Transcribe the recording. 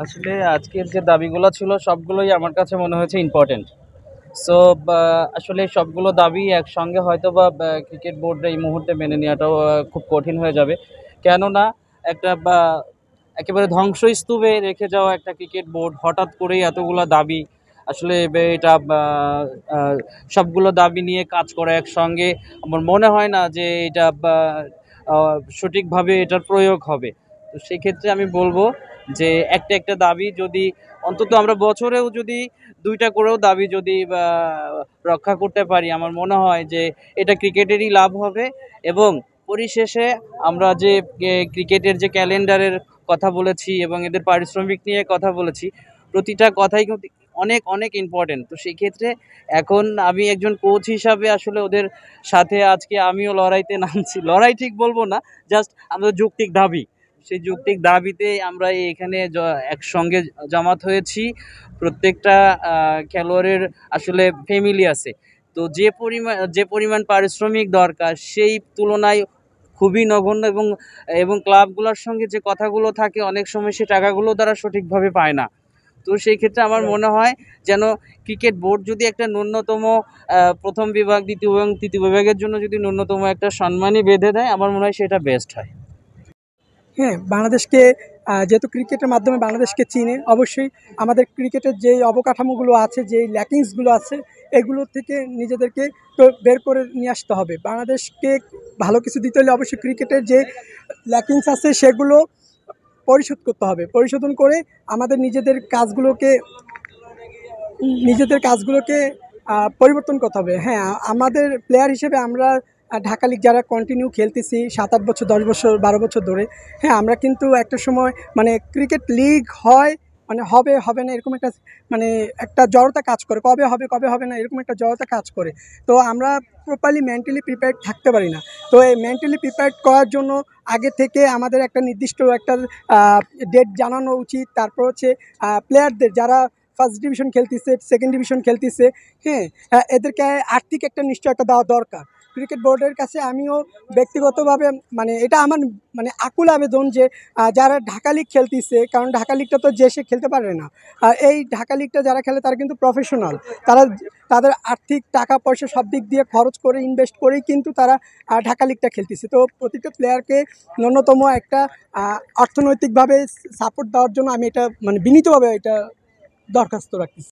আসলে আজকের যে দাবিগুলো ছিল সবগুলোই আমার কাছে মনে হয়েছে ইম্পর্টেন্ট। সো আসলে সবগুলো দাবি একসঙ্গে হয়তো বা ক্রিকেট বোর্ড এই মুহূর্তে মেনে নেওয়াটাও খুব কঠিন হয়ে যাবে। কেননা একটা একেবারে ধ্বংসস্তূপে রেখে যাওয়া একটা ক্রিকেট বোর্ড হঠাৎ করেই এতগুলো দাবি আসলে এটা সবগুলো দাবি নিয়ে কাজ করা একসঙ্গে আমার মনে হয় না যে এটা সঠিকভাবে এটার প্রয়োগ হবে। তো সেক্ষেত্রে আমি বলবো যে একটা একটা দাবি যদি অন্তত আমরা বছরেও যদি দুইটা করেও দাবি যদি রক্ষা করতে পারি, আমার মনে হয় যে এটা ক্রিকেটেরই লাভ হবে। এবং পরিশেষে আমরা যে ক্রিকেটের যে ক্যালেন্ডারের কথা বলেছি এবং এদের পারিশ্রমিক নিয়ে কথা বলেছি, প্রতিটা কথাই কিন্তু অনেক অনেক ইম্পর্টেন্ট। তো সেই ক্ষেত্রে এখন আমি একজন কোচ হিসাবে আসলে ওদের সাথে আজকে আমিও লড়াইতে নামছি। লড়াই ঠিক বলবো না, জাস্ট আমাদের যৌক্তিক দাবি, সেই যৌক্তিক দাবিতে আমরা এখানে একসঙ্গে জামাত হয়েছি। প্রত্যেকটা খেলোয়াড়ের আসলে ফ্যামিলি আছে। তো যে পরিমাণ পারিশ্রমিক দরকার সেই তুলনায় খুবই নগণ্য। এবং এবং ক্লাবগুলোর সঙ্গে যে কথাগুলো থাকে অনেক সময় সে টাকাগুলো তারা সঠিকভাবে পায় না। তো সেই ক্ষেত্রে আমার মনে হয় যেন ক্রিকেট বোর্ড যদি একটা ন্যূনতম প্রথম বিভাগ, দ্বিতীয় এবং তৃতীয় বিভাগের জন্য যদি ন্যূনতম একটা সম্মানই বেঁধে দেয়, আমার মনে হয় সেটা বেস্ট হয়। হ্যাঁ, বাংলাদেশকে যেহেতু ক্রিকেটের মাধ্যমে বাংলাদেশকে চিনে, অবশ্যই আমাদের ক্রিকেটের যেই অবকাঠামোগুলো আছে, যেই ল্যাকিংসগুলো আছে, এগুলো থেকে নিজেদেরকে তো বের করে নিয়ে আসতে হবে। বাংলাদেশকে ভালো কিছু দিতে হলে অবশ্যই ক্রিকেটের যে ল্যাকিংস আছে সেগুলো পরিশোধ করতে হবে। পরিশোধন করে আমাদের নিজেদের কাজগুলোকে পরিবর্তন করতে হবে। হ্যাঁ, আমাদের প্লেয়ার হিসেবে আমরা ঢাকা লিগ যারা কন্টিনিউ খেলতেছি ৭-৮ বছর, ১০ বছর, ১২ বছর ধরে, হ্যাঁ, আমরা কিন্তু একটা সময় মানে ক্রিকেট লিগ হয় মানে হবে, হবে না এরকম একটা মানে একটা জড়তা কাজ করে। কবে হবে, কবে হবে না এরকম একটা জড়তা কাজ করে। তো আমরা প্রপারলি মেন্টালি প্রিপেয়ার্ড থাকতে পারি না। তো এই মেন্টালি প্রিপেয়ার্ড করার জন্য আগে থেকে আমাদের একটা নির্দিষ্ট একটা ডেট জানানো উচিত। তারপর হচ্ছে প্লেয়ারদের যারা ফার্স্ট ডিভিশন খেলতেছে, সেকেন্ড ডিভিশন খেলতেছে, হ্যাঁ, এদেরকে আর্থিক একটা নিশ্চয়তা দেওয়া দরকার। ক্রিকেট বোর্ডের কাছে আমিও ব্যক্তিগতভাবে মানে এটা আমার মানে আকুল আবেদন যে যারা ঢাকা লিগ খেলতেছে, কারণ ঢাকা লিগটা তো যে সে খেলতে পারে না। এই ঢাকা লিগটা যারা খেলে তারা কিন্তু প্রফেশনাল। তারা তাদের আর্থিক টাকা পয়সা সব দিক দিয়ে খরচ করে ইনভেস্ট করেই কিন্তু তারা ঢাকা লিগটা খেলতেছে। তো প্রতিটা প্লেয়ারকে ন্যূনতম একটা অর্থনৈতিকভাবে সাপোর্ট দেওয়ার জন্য আমি এটা মানে বিনীতভাবে এটা দরখাস্ত রাখতেছি।